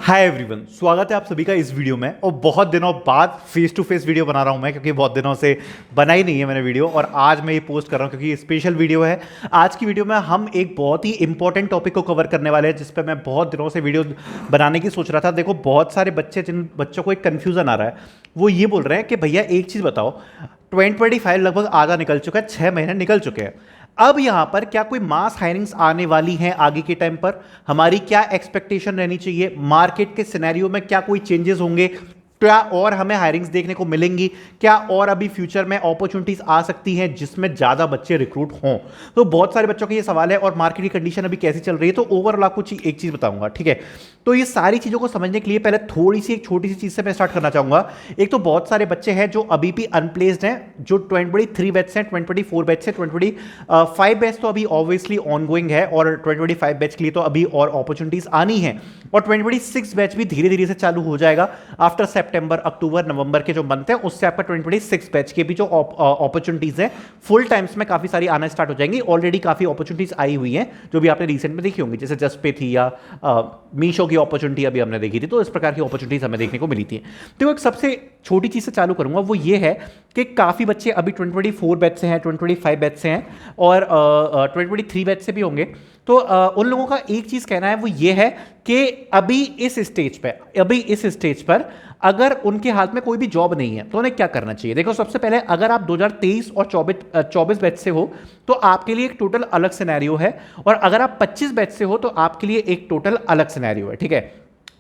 Hi everyone, स्वागत है आप सभी का इस वीडियो में। और बहुत दिनों बाद फेस टू फेस वीडियो बना रहा हूं मैं, क्योंकि बहुत दिनों से बना ही नहीं है मैंने वीडियो। और आज मैं ये पोस्ट कर रहा हूं क्योंकि ये स्पेशल वीडियो है। आज की वीडियो में हम एक बहुत ही इंपॉर्टेंट टॉपिक को कवर करने वाले हैं, जिस पे मैं बहुत दिनों से वीडियो बनाने की सोच रहा था। देखो, बहुत सारे बच्चे, जिन बच्चों को एक कन्फ्यूजन आ रहा है, वो ये बोल रहे हैं कि भैया एक चीज़ बताओ, 2025 लगभग आधा निकल चुका है, 6 महीने निकल चुके हैं। अब यहां पर क्या कोई मास हायरिंग्स आने वाली हैं आगे के टाइम पर? हमारी क्या एक्सपेक्टेशन रहनी चाहिए? मार्केट के सिनेरियो में क्या कोई चेंजेस होंगे? क्या और हमें हायरिंग्स देखने को मिलेंगी? क्या और अभी फ्यूचर में अपॉर्चुनिटीज आ सकती हैं जिसमें ज्यादा बच्चे रिक्रूट हों? तो बहुत सारे बच्चों के ये सवाल है। और मार्केट की कंडीशन अभी कैसी चल रही है, तो ओवरऑल आपको एक चीज बताऊंगा, ठीक है? तो ये सारी चीजों को समझने के लिए पहले थोड़ी सी एक छोटी सी चीज से मैं स्टार्ट करना चाहूंगा। एक तो बहुत सारे बच्चे हैं जो अभी भी अनप्लेस्ड हैं, जो 2023 बैच से, 2024 बैच से, 2025 बैच तो अभी ऑब्वियसली ऑनगोइंग है, और 2025 बैच के लिए तो अभी और अपॉर्चुनिटीज आनी है। और 2026 बैच भी धीरे धीरे से चालू हो जाएगा आफ्टर सितंबर, अक्टूबर, नवंबर के जो मंथ है, उससे आपका 2026 बैच के भी जो अपॉर्चुनिटीज है फुल टाइम्स में काफी सारी आना स्टार्ट हो जाएंगी। ऑलरेडी काफी अपॉर्चुनिटीज आई हुई हैं जो भी आपने रिसेंट में देखी होंगी, जैसे जस्ट पे थी, या मीशो की अपॉर्चुनिटी अभी हमने देखी थी। तो इस प्रकार की अपॉर्चुनिटीज हमें देखने को मिली थी। तो एक सबसे छोटी चीज से चालू करूंगा, वो ये है कि काफी बच्चे अभी 2024 बैच से हैं, 2025 बैच से हैं, और 2023 बैच से भी होंगे। तो उन लोगों का एक चीज कहना है, वो ये है कि अभी इस स्टेज पर अगर उनके हाथ में कोई भी जॉब नहीं है तो उन्हें क्या करना चाहिए। देखो, सबसे पहले अगर आप 2023 और 24 बैच से हो तो आपके लिए एक टोटल अलग सिनेरियो है, और अगर आप 25 बैच से हो तो आपके लिए एक टोटल अलग सिनेरियो है, ठीक है?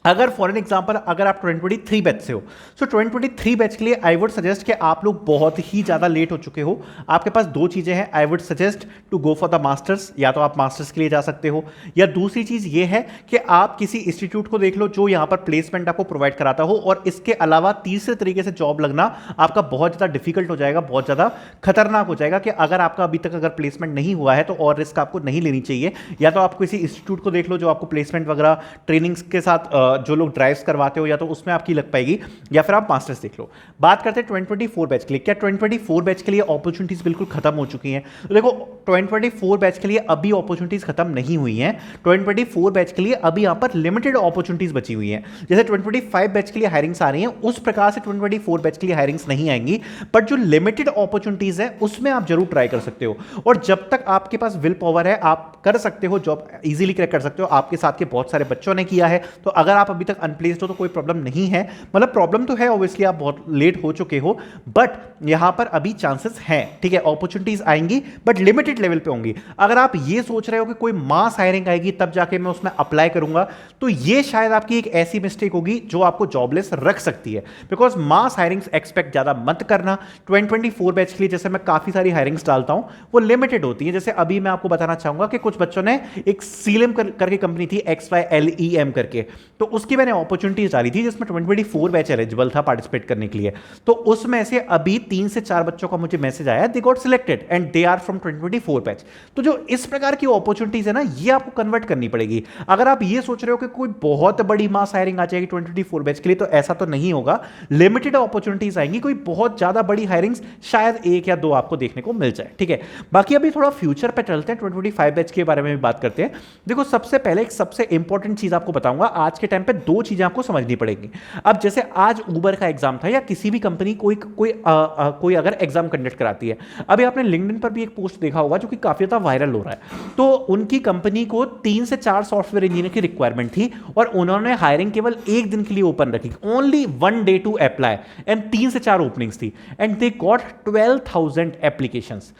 अगर फॉर एन एग्जाम्पल अगर आप 2023 बैच से हो, तो 2023 बैच के लिए आई वुड सजेस्ट कि आप लोग बहुत ही ज़्यादा लेट हो चुके हो। आपके पास दो चीज़ें हैं। I would suggest to go for the masters, या तो आप मास्टर्स के लिए जा सकते हो, या दूसरी चीज़ ये है कि आप किसी इंस्टीट्यूट को देख लो जो यहाँ पर प्लेसमेंट आपको प्रोवाइड कराता हो। और इसके अलावा तीसरे तरीके से जॉब लगना आपका बहुत ज़्यादा डिफिकल्ट हो जाएगा, बहुत ज़्यादा खतरनाक हो जाएगा, कि अगर आपका अभी तक अगर प्लेसमेंट नहीं हुआ है तो और रिस्क आपको नहीं लेनी चाहिए। या तो आप किसी इंस्टीट्यूट को देख लो जो आपको प्लेसमेंट वगैरह ट्रेनिंग्स के साथ जो लोग ड्राइव्स करवाते हो, या तो उसमें आपकी लग पाएगी, या फिर आप मास्टर्स देख लो। बात करते हैं 2024 बैच के लिए। क्या 2024 बैच के लिए अपॉर्चुनिटीज बिल्कुल खत्म हो चुकी हैं? तो देखो, 2024 बैच के लिए अभी अपॉर्चुनिटीज खत्म नहीं हुई हैं। 2024 बैच के लिए अभी यहां पर लिमिटेड अपॉर्चुनिटीज बची हुई हैं। जैसे 2025 बैच के लिए हायरिंग्स आ रही हैं, उस प्रकार से 2024 बैच के लिए हायरिंग्स नहीं आएंगी। बट जो लिमिटेड अपॉर्चुनिटीज है उसमें आप जरूर ट्राई कर सकते हो। और जब तक आपके पास विल पावर है, आप कर सकते हो, जॉब इजीली क्रैक कर सकते हो। आपके साथ के बहुत सारे बच्चों ने किया है। तो अगर आप अभी तक अनप्लेस्ड हो तो कोई प्रॉब्लम नहीं है। मतलब प्रॉब्लम तो है, ऑब्वियसली आप बहुत लेट हो चुके हो, बट यहां पर अभी चांसेस हैं, ठीक है? अपॉर्चुनिटीज आएंगी बट लिमिटेड लेवल पे होंगी। अगर आप ये सोच रहे हो कि कोई मास हायरिंग आएगी तब जाके मैं उसमें अप्लाई करूंगा, तो ये शायद आपकी एक ऐसी मिस्टेक होगी जो आपको जॉबलेस रख सकती है। बिकॉज मास हायरिंग्स एक्सपेक्ट ज्यादा मत करना। 2024 बैच के लिए जैसे मैं काफी सारी हायरिंग्स डालता हूं, वो लिमिटेड होती है। जैसे अभी मैं आपको बताना चाहूंगा कि कुछ बच्चों ने एक सीलेम करके कंपनी थी, XYLEM करके, तो उसकी मैंने अपॉर्चुनिटीज डाली थी जिसमें 2024 बैच एलिजिबल था पार्टिसिपेट करने के लिए। तो उसमें से अभी 3 से 4 बच्चों का मुझे मैसेज आया, they got selected and they are from 2024 batch. तो जो इस प्रकार की अपॉर्चुनिटीज है ना, ये आपको कन्वर्ट करनी पड़ेगी। अगर आप ये सोच रहे हो कि कोई बहुत बड़ी मास हायरिंग आ जाएगी 2024 बैच के लिए, तो ऐसा तो नहीं होगा। लिमिटेड अपॉर्चुनिटीज आएंगी, कोई बहुत ज्यादा बड़ी हायरिंग्स शायद 1 या 2 आपको देखने को मिल जाए, ठीक है? बाकी अभी थोड़ा फ्यूचर पे चलते हैं, 2025 बैच के बारे में भी बात करते हैं। देखो, सबसे पहले एक सबसे इंपॉर्टेंट चीज आपको बताऊंगा। आज के टाइम पे 2 चीजें आपको समझनी पड़ेगी। अब जैसे आज उबर का एग्जाम था, या किसी भी कंपनी कोई अगर एग्जाम कंडक्ट कराती है, अभी आपने लिंक्डइन पर भी एक पोस्ट देखा होगा जो कि काफी ज्यादा वायरल हो रहा है। तो उनकी कंपनी को 3 से 4 सॉफ्टवेयर इंजीनियर की रिक्वायरमेंट थी, और उन्होंने हायरिंग केवल 1 दिन के लिए ओपन रखी, only 1 day to apply, and 3 से 4 ओपनिंग्स थी, एंड दे गॉट 12,000 एप्लीकेशंस।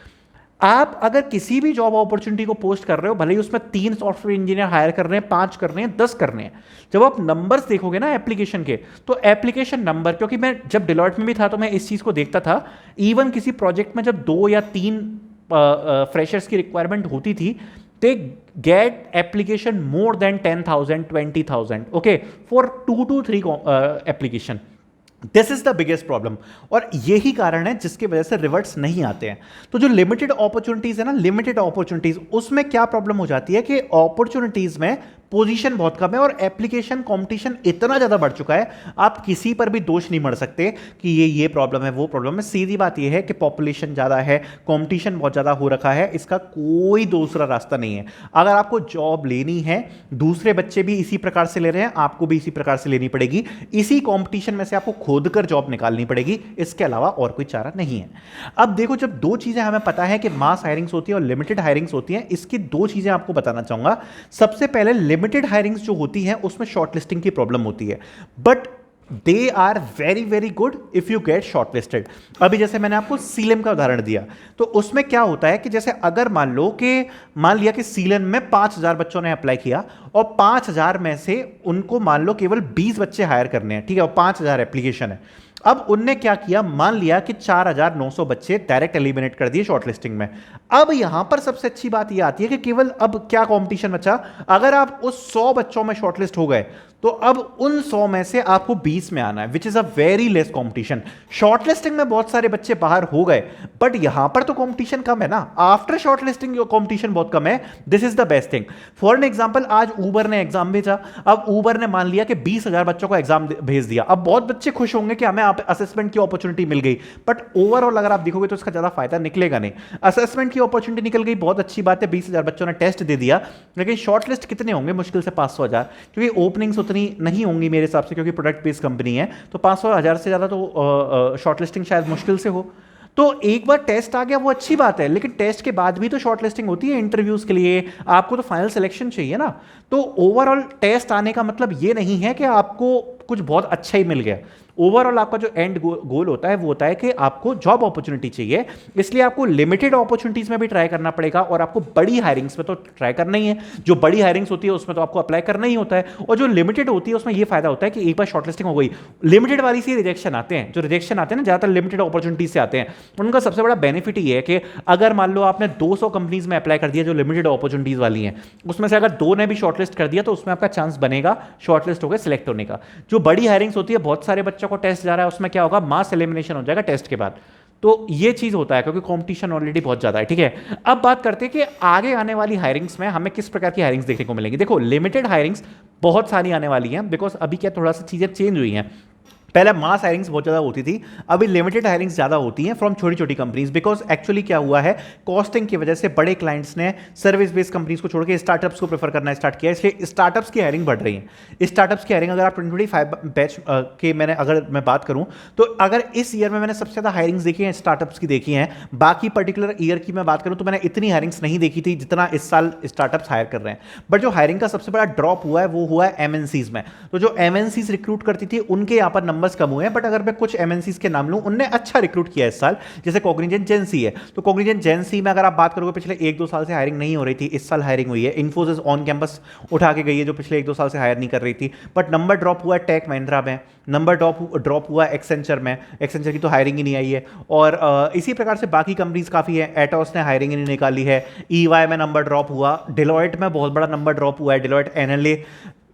आप अगर किसी भी जॉब अपॉर्चुनिटी को पोस्ट कर रहे हो, भले ही उसमें 3 सॉफ्टवेयर इंजीनियर हायर कर रहे हैं, 5 कर रहे हैं, 10 कर रहे हैं, जब आप नंबर्स देखोगे ना एप्लीकेशन के, तो एप्लीकेशन नंबर, क्योंकि मैं जब डिलॉयट में भी था तो मैं इस चीज को देखता था, इवन किसी प्रोजेक्ट में जब 2 या 3 फ्रेशर्स की रिक्वायरमेंट होती थी, they get application more than 10,000 20,000, okay, for 2 to 3 application. This is the biggest problem, और यही कारण है जिसकी वजह से रिवर्ट्स नहीं आते हैं। तो जो लिमिटेड अपॉर्चुनिटीज है ना, लिमिटेड अपॉर्चुनिटीज, उसमें क्या प्रॉब्लम हो जाती है कि अपॉर्चुनिटीज में पोजीशन बहुत कम है और एप्लीकेशन कंपटीशन इतना ज़्यादा बढ़ चुका है, आप किसी पर भी दोष नहीं मढ़ सकते कि ये प्रॉब्लम है, वो प्रॉब्लम है। सीधी बात ये है कि पॉपुलेशन ज़्यादा है, कंपटीशन बहुत ज़्यादा हो रखा है, इसका कोई दूसरा रास्ता नहीं है। अगर आपको जॉब लेनी है, दूसरे बच्चे भी इसी प्रकार से ले रहे हैं, आपको भी इसी प्रकार से लेनी पड़ेगी, इसी कंपटीशन में से आपको खोद कर जॉब निकालनी पड़ेगी, इसके अलावा और कोई चारा नहीं है। अब देखो, जब दो चीज़ें हमें पता है कि मास हायरिंग्स होती है और लिमिटेड हायरिंग्स होती हैं, इसकी दो चीज़ें आपको बताना चाहूँगा। सबसे पहले लिमिटेड हायरिंग्स जो होती हैं उसमें शॉर्टलिस्टिंग की प्रॉब्लम होती है, but they are very very good if you get shortlisted. अभी जैसे मैंने आपको सीलेम का उदाहरण दिया, तो उसमें क्या होता है कि जैसे अगर मान लिया कि सीलेम में 5,000 बच्चों ने अप्लाई किया और 5,000 में से उनको मान लो केवल 20 बच्चे हायर करने हैं, ठीक है, और 5,000 एप्लीकेशन है। अब उनने क्या किया, मान लिया कि 4,900 बच्चे डायरेक्ट एलिमिनेट कर दिए शॉर्टलिस्टिंग में। अब यहां पर सबसे अच्छी बात यह आती है कि केवल अब क्या कंपटीशन बचा, अगर आप उस 100 बच्चों में शॉर्टलिस्ट हो गए तो अब उन 100 में से आपको 20 में आना है, which is a very less competition. Shortlisting में बहुत सारे बच्चे बाहर हो गए, बट यहां पर तो कंपटीशन कम है ना, आफ्टर शॉर्टलिस्टिंग कंपटीशन बहुत कम है। This is the best thing. For an example, आज ऊबर ने एग्जाम भेजा, अब ऊबर ने मान लिया कि 20,000 बच्चों को एग्जाम भेज दिया। अब बहुत बच्चे खुश होंगे कि हमें असेसमेंट की अपॉर्चुनिटी मिल गई, बट ओवरऑल अगर आप देखोगे तो इसका ज्यादा फायदा निकलेगा नहीं। असेसमेंट की अपॉर्चुनिटी निकल गई, बहुत अच्छी बात है, 20,000 बच्चों ने टेस्ट दे दिया, लेकिन शॉर्टलिस्ट कितने होंगे, मुश्किल से 500,000, क्योंकि ओपनिंग्स उतनी नहीं होंगी मेरे हिसाब से, क्योंकि प्रोडक्ट बेस्ड कंपनी है, तो 500,000 से ज्यादा तो शॉर्टलिस्टिंग शायद मुश्किल से हो। तो एक बार टेस्ट आ गया वो अच्छी बात है, लेकिन टेस्ट के बाद भी तो शॉर्टलिस्टिंग होती है इंटरव्यूज के लिए, आपको तो फाइनल सिलेक्शन चाहिए ना। तो ओवरऑल टेस्ट आने का मतलब ये नहीं है कि आपको कुछ बहुत अच्छा ही मिल गया। ओवरऑल आपका जो एंड गोल होता है वो होता है कि आपको जॉब अपॉर्चुनिटी चाहिए, इसलिए आपको लिमिटेड अपॉर्चुनिटीज में भी ट्राई करना पड़ेगा और आपको बड़ी हायरिंग्स में तो ट्राई करना ही है। जो बड़ी हायरिंग्स होती है उसमें तो आपको अप्लाई करना ही होता है, और जो लिमिटेड होती है उसमें ये फायदा होता है कि एक बार शॉर्टलिस्टिंग हो गई, लिमिटेड वाली से रिजेक्शन आते हैं, जो रिजेक्शन आते हैं ना ज्यादातर लिमिटेड अपॉर्चुनिटीज से आते हैं। उनका सबसे बड़ा बेनिफिट ये है कि अगर मान लो आपने 200 कंपनीज में अप्लाई कर दिया जो लिमिटेड अपॉर्चुनिटीज वाली हैं, उसमें से अगर 2 ने भी शॉर्टलिस्ट कर दिया तो उसमें आपका चांस बनेगा शॉर्टलिस्ट होकर सिलेक्ट होने का। जो बड़ी हायरिंग्स होती है, बहुत सारे बच्चों को टेस्ट जा रहा है, उसमें क्या होगा, मास एलिमिनेशन हो जाएगा टेस्ट के बाद। तो ये चीज होता है क्योंकि कंपटीशन ऑलरेडी बहुत ज्यादा है, ठीक है। अब बात करते हैं कि आगे आने वाली हायरिंग्स में हमें किस प्रकार की हायरिंग्स देखने को मिलेंगी। देखो, लिमिटेड हायरिंग्स बहुत सारी आने वाली हैं, बिकॉज अभी क्या थोड़ा सा चीजें चेंज हुई हैं। पहले मास हायरिंग्स बहुत ज़्यादा होती थी, अभी लिमिटेड हायरिंग्स ज़्यादा होती हैं फ्रॉम छोटी छोटी कंपनीज, बिकॉज एक्चुअली क्या हुआ है, कॉस्टिंग की वजह से बड़े क्लाइंट्स ने सर्विस बेस्ड कंपनीज को छोड़ के स्टार्टअप्स को प्रेफर करना स्टार्ट किया, इसलिए स्टार्टअप्स की हायरिंग बढ़ रही है। स्टार्टअप्स की हायरिंग अगर आप 2025 बैच के अगर मैं बात करूं तो अगर इस ईयर में मैंने सबसे ज़्यादा हायरिंग्स देखी हैं स्टार्टअप्स की देखी हैं, बाकी पर्टिकुलर ईयर की मैं बात करूं तो मैंने इतनी हायरिंग्स नहीं देखी थी जितना इस साल स्टार्टअप्स हायर कर रहे हैं। बट जो हायरिंग का सबसे बड़ा ड्रॉप हुआ है वो हुआ है एमएनसीज में। तो जो एमएनसीज रिक्रूट करती थी उनके यहाँ पर नंबर्स कम हुए हैं, बट अगर मैं कुछ एमएनसीज के नाम लूं, उनने अच्छा रिक्रूट किया इस साल, जैसे कॉग्निजेंट जेंसी है। तो कॉग्निजेंट जेंसी में अगर आप बात करोगे पिछले 1-2 साल से हायरिंग नहीं हो रही थी, इस साल हायरिंग हुई है। इन्फोसिस ऑन कैंपस उठा के गई है जो पिछले 1-2 साल से हायर नहीं कर रही थी, बट नंबर ड्रॉप हुआ है टेक महिंद्रा में, नंबर ड्रॉप हुआ एक्सेंचर में, एक्सेंचर की तो हायरिंग ही नहीं आई है, और इसी प्रकार से बाकी कंपनीज काफी है। एटोस ने हायरिंग ही नहीं निकाली है, ईवाई में नंबर ड्रॉप हुआ, डिलॉयट में बहुत बड़ा नंबर ड्रॉप हुआ है। डिलॉयट एनएलए,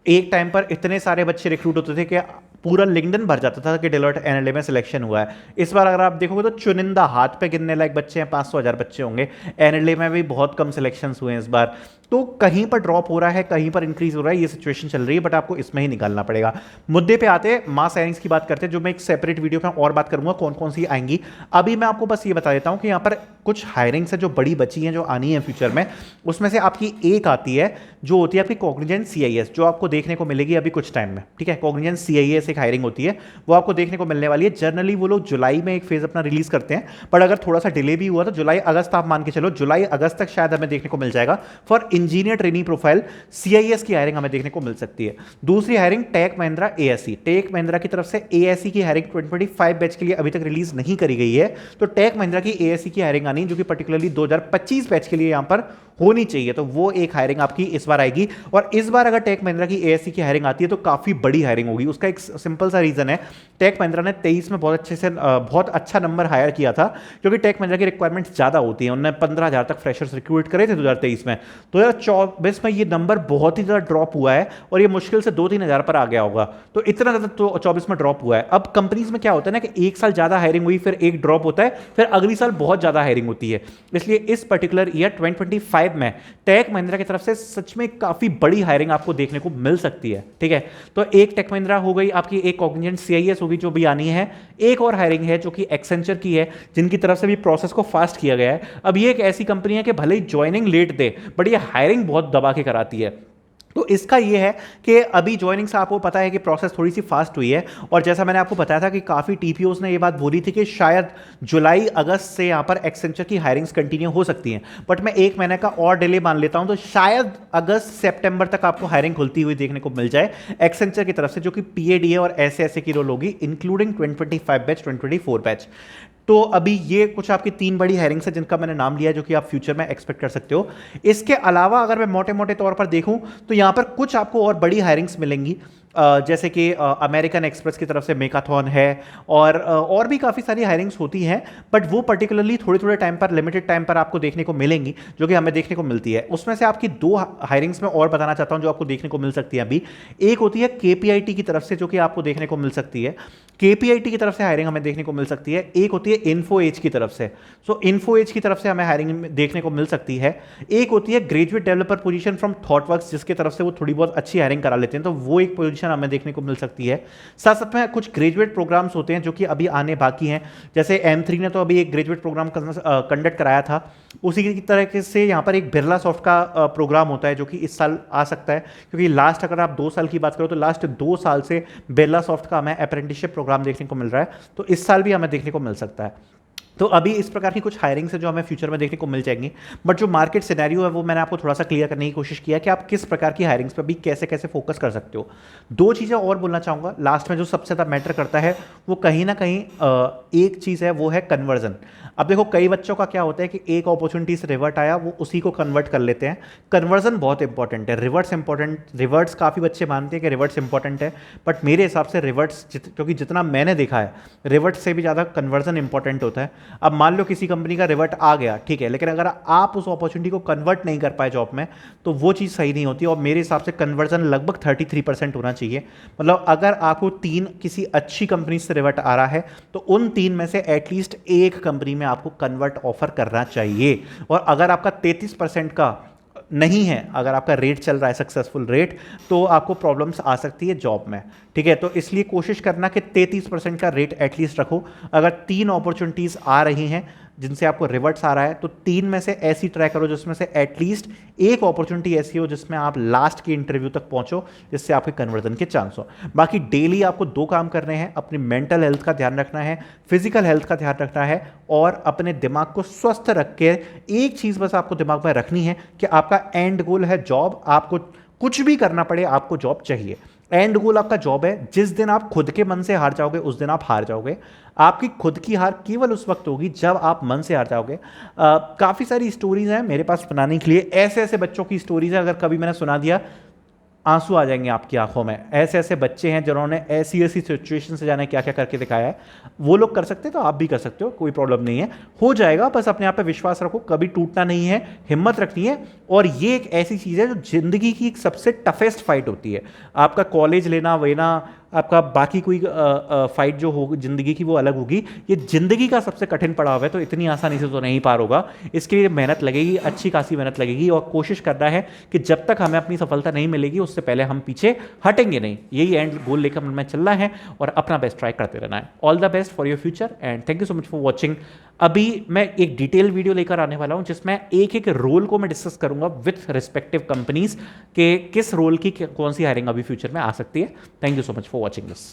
एक टाइम पर इतने सारे बच्चे रिक्रूट होते थे कि पूरा लिंक्डइन भर जाता था कि डिलॉयट एनएलए में सिलेक्शन हुआ है। इस बार अगर आप देखोगे तो चुनिंदा हाथ पे गिनने लायक बच्चे हैं, 500,000 बच्चे होंगे। एनएलए में भी बहुत कम सिलेक्शंस हुए हैं इस बार। तो कहीं पर ड्रॉप हो रहा है, कहीं पर इंक्रीज हो रहा है, ये सिचुएशन चल रही है, बट आपको इसमें ही निकालना पड़ेगा। मुद्दे पे आते हैं, मास हायरिंग्स की बात करते हैं, जो मैं एक सेपरेट वीडियो में और बात करूंगा कौन कौन सी आएंगी। अभी मैं आपको बस ये बता देता हूं कि यहाँ पर कुछ हायरिंग्स है जो बड़ी बची हैं, जो आनी है फ्यूचर में। उसमें से आपकी एक आती है जो होती है आपकी कॉग्निजेंट सीआईएस, जो आपको देखने को मिलेगी अभी कुछ टाइम में, ठीक है। कॉग्निजेंट सीआईएस एक हायरिंग होती है, वो आपको देखने को मिलने वाली है। जनरली वो लोग जुलाई में एक फेज अपना रिलीज करते हैं, पर अगर थोड़ा सा डिले भी हुआ तो जुलाई अगस्त आप मान के चलो, जुलाई अगस्त तक शायद हमें देखने को मिल जाएगा। For engineer training profile CIS की हायरिंग हमें देखने को मिल सकती है। दूसरी हायरिंग टेक महिंद्रा एएससी, टेक महिंद्रा की तरफ से एएससी की हायरिंग 2025 बैच के लिए अभी तक रिलीज नहीं करी गई है, तो टेक महिंद्रा की एएससी की हायरिंग आनी, जो कि पर्टिकुलरली 2025 बैच के लिए यहां पर होनी चाहिए, तो वो एक हायरिंग आपकी इस बार आएगी। और इस बार अगर टेक महिंद्रा की एएससी की हायरिंग आती है तो काफी बड़ी हायरिंग होगी। उसका एक सिंपल सा रीजन है, टेक महिंद्रा ने 23 में बहुत अच्छा नंबर हायर किया था, क्योंकि टेक महिंद्रा की रिक्वायरमेंट्स ज्यादा होती है। उन्होंने 15,000 तक फ्रेशर्स रिक्रूट करे थे 2023 में। 2024 में ये नंबर बहुत ही ज्यादा ड्रॉप हुआ है और ये मुश्किल से 2-3 हजार पर आ गया होगा, तो इतना ज्यादा तो 24 में ड्रॉप हुआ है। अब कंपनीज में क्या होता है ना कि एक साल ज्यादा हायरिंग हुई, फिर एक ड्रॉप होता है, फिर अगली साल बहुत ज्यादा हायरिंग होती है। इसलिए इस पर्टिकुलर ईयर 2025 2025 में टेक महिंद्रा की तरफ से सच में काफी बड़ी हायरिंग आपको देखने को मिल सकती है। ठीक है, तो एक टेक महिंद्रा हो गई आपकी, एक कॉग्निजेंट CIS होगी जो भी आनी है, एक और हायरिंग है जो कि एक्सेंचर की है, जिनकी तरफ से भी प्रोसेस को फास्ट किया गया है। अब ये एक ऐसी कंपनी है कि भले ही ज्वाइनिंग लेट दे बट ये हायरिंग बहुत दबा के कराती है। तो इसका ये है कि अभी ज्वाइनिंग से आपको पता है कि प्रोसेस थोड़ी सी फास्ट हुई है, और जैसा मैंने आपको बताया था कि काफ़ी TPOs ने ये बात बोली थी कि शायद जुलाई अगस्त से यहाँ पर एक्सेंचर की हायरिंग्स कंटिन्यू हो सकती हैं, बट मैं एक महीने का और डिले मान लेता हूँ, तो शायद अगस्त सितंबर तक आपको हायरिंग खुलती हुई देखने को मिल जाए एक्सेंचर की तरफ से, जो कि PADA और ऐसे की रोल होगी, इंक्लूडिंग 2025 बैच 2024 बैच। तो अभी ये कुछ आपकी 3 बड़ी हायरिंग्स है जिनका मैंने नाम लिया, जो कि आप फ्यूचर में एक्सपेक्ट कर सकते हो। इसके अलावा अगर मैं मोटे मोटे तौर पर देखूं तो यहां पर कुछ आपको और बड़ी हायरिंग्स मिलेंगी, जैसे कि अमेरिकन एक्सप्रेस की तरफ से मेकाथॉन है, और भी काफ़ी सारी हायरिंग्स होती हैं, बट वो पर्टिकुलरली थोड़े थोड़े टाइम पर, लिमिटेड टाइम पर आपको देखने को मिलेंगी, जो कि हमें देखने को मिलती है। उसमें से आपकी 2 हायरिंग्स में और बताना चाहता हूं जो आपको देखने को मिल सकती है अभी। एक होती है KPIT की तरफ से, जो कि आपको देखने को मिल सकती है, KPIT की तरफ से हायरिंग हमें देखने को मिल सकती है। एक होती है इन्फो एज की तरफ से, सो इन्फो एज की तरफ से हमें हायरिंग देखने को मिल सकती है। एक होती है graduate developer position from Thoughtworks, जिसके तरफ से वो थोड़ी बहुत अच्छी हायरिंग करा लेते हैं, तो वो एक पोजीशन हमें देखने को मिल सकती है। साथ साथ में कुछ ग्रेजुएट प्रोग्राम्स होते हैं जो कि अभी आने बाकी हैं, जैसे M3 ने तो अभी एक ग्रेजुएट प्रोग्राम कंडक्ट कराया था, उसी की तरह से यहाँ पर एक बिरला सॉफ्ट का प्रोग्राम होता है जो कि इस साल आ सकता है, क्योंकि लास्ट अगर आप 2 साल की बात करो तो लास्ट 2 साल से बिरला सॉफ्ट का हमें अप्रेंटिसशिप प्रोग्राम देखने को मिल रहा है, तो इस साल भी हमें देखने को मिल सकता है। तो अभी इस प्रकार की कुछ हायरिंग्स है जो हमें फ्यूचर में देखने को मिल जाएंगी, बट जो मार्केट सिनेरियो है वो मैंने आपको थोड़ा सा क्लियर करने की कोशिश किया कि आप किस प्रकार की हायरिंग्स पर भी कैसे कैसे फोकस कर सकते हो। 2 चीज़ें और बोलना चाहूँगा लास्ट में, जो सबसे ज़्यादा मैटर करता है वो कहीं ना कहीं एक चीज़ है, वो है कन्वर्जन। अब देखो कई बच्चों का क्या होता है कि एक अपॉर्चुनिटी से रिवर्ट आया, वो उसी को कन्वर्ट कर लेते हैं। कन्वर्जन बहुत इंपॉर्टेंट है, रिवर्ट्स इंपॉर्टेंट, रिवर्ट्स काफ़ी बच्चे मानते हैं कि रिवर्ट्स इंपॉर्टेंट है, बट मेरे हिसाब से रिवर्ट्स क्योंकि जितना मैंने देखा है रिवर्ट्स से भी ज़्यादा कन्वर्जन इंपॉर्टेंट होता है। अब मान लो किसी कंपनी का रिवर्ट आ गया, ठीक है, लेकिन अगर आप उस अपॉर्चुनिटी को कन्वर्ट नहीं कर पाए जॉब में, तो वो चीज़ सही नहीं होती, और मेरे हिसाब से कन्वर्जन लगभग 33% होना चाहिए। मतलब अगर आपको 3 किसी अच्छी कंपनी से रिवर्ट आ रहा है, तो उन 3 में से एटलीस्ट एक कंपनी में आपको कन्वर्ट ऑफर करना चाहिए। और अगर आपका 33% का नहीं है, अगर आपका रेट चल रहा है सक्सेसफुल रेट, तो आपको प्रॉब्लम्स आ सकती है जॉब में। ठीक है, तो इसलिए कोशिश करना कि 33% का रेट एटलीस्ट रखो। अगर 3 अपॉर्चुनिटीज़ आ रही हैं जिनसे आपको रिवर्ट्स आ रहा है, तो 3 में से ऐसी ट्राई करो जिसमें से एटलीस्ट एक अपॉर्चुनिटी ऐसी हो जिसमें आप लास्ट के इंटरव्यू तक पहुंचो, जिससे आपके कन्वर्जन के चांस हो। बाकी डेली आपको 2 काम करने हैं, अपनी मेंटल हेल्थ का ध्यान रखना है, फिजिकल हेल्थ का ध्यान रखना है, और अपने दिमाग को स्वस्थ रख के एक चीज़ बस आपको दिमाग में रखनी है कि आपका एंड गोल है जॉब। आपको कुछ भी करना पड़े, आपको जॉब चाहिए। एंड गोल आपका जॉब है। जिस दिन आप खुद के मन से हार जाओगे उस दिन आप हार जाओगे। आपकी खुद की हार केवल उस वक्त होगी जब आप मन से हार जाओगे। काफ़ी सारी स्टोरीज हैं मेरे पास बनाने के लिए, ऐसे ऐसे बच्चों की स्टोरीज है, अगर कभी मैंने सुना दिया आंसू आ जाएंगे आपकी आंखों में। ऐसे ऐसे बच्चे हैं जिन्होंने ऐसी ऐसी सिचुएशन से जाने क्या क्या करके दिखाया है। वो लोग कर सकते हैं तो आप भी कर सकते हो, कोई प्रॉब्लम नहीं है, हो जाएगा। बस अपने आप पे विश्वास रखो, कभी टूटना नहीं है, हिम्मत रखनी है। और ये एक ऐसी चीज़ है जो जिंदगी की एक सबसे टफेस्ट फाइट होती है। आपका कॉलेज लेना वेना, आपका बाकी कोई फाइट जो होगी जिंदगी की वो अलग होगी। ये जिंदगी का सबसे कठिन पड़ाव है, तो इतनी आसानी से तो नहीं पार होगा। इसके लिए मेहनत लगेगी, अच्छी खासी मेहनत लगेगी, और कोशिश करना है कि जब तक हमें अपनी सफलता नहीं मिलेगी उससे पहले हम पीछे हटेंगे नहीं। यही एंड गोल लेकर मन में चलना है और अपना बेस्ट ट्राई करते रहना है। All the best for your future and thank you so much for watching. अभी मैं एक डिटेल वीडियो लेकर आने वाला हूं जिसमें एक एक रोल को मैं डिस्कस करूंगा विथ रिस्पेक्टिव कंपनीज के किस रोल की कौन सी हायरिंग अभी फ्यूचर में आ सकती है। Thank you so much for watching this.